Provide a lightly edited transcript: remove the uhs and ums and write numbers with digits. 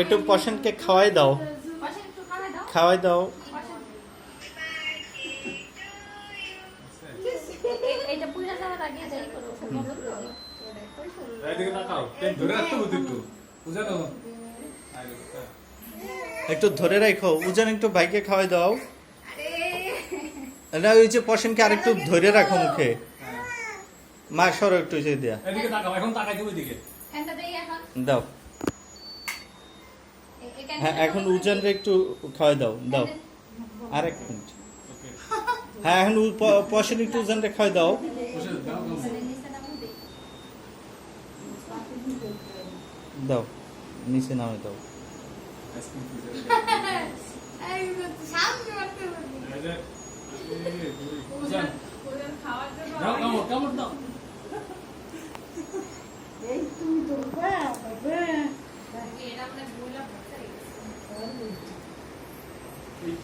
একটু পশনকে খাওয়াই দাও, খাওয়াই দাও। এটা পূজা করার আগে যাই করো। এইদিকে তাকাও, ধরে রাখতে বুঝি একটু পূজা দাও। একটু ধরে রাখো, উজান একটু ভাইকে খাওয়াই দাও। না ওই যে পশনকে আরেকটু ধরে রাখো মুখে। মা সরো একটু যে দেয়া। এদিকে তাকাও, এখন তাকাই দিও ওইদিকে। এন্ড দেই এখন দাও। হ্যাঁ এখন উজানরে একটু খাওয়াই দাও, দাও। আরেক মিনিট। ওকে হ্যাঁ এখন পশন একটু উজানরে খাওয়াই দাও। বসে দাও দাও। দাও নিচে নামে দাও। আইসক্রিম পূজা এই সামনে মারতে হবে এই যে এই পূজা ওদের খাওয়ার জন্য দাও কামড় দাও। এই তুমি তো বাবা এটা মানে বইলা ভর্তি হয়ে গেছে। এই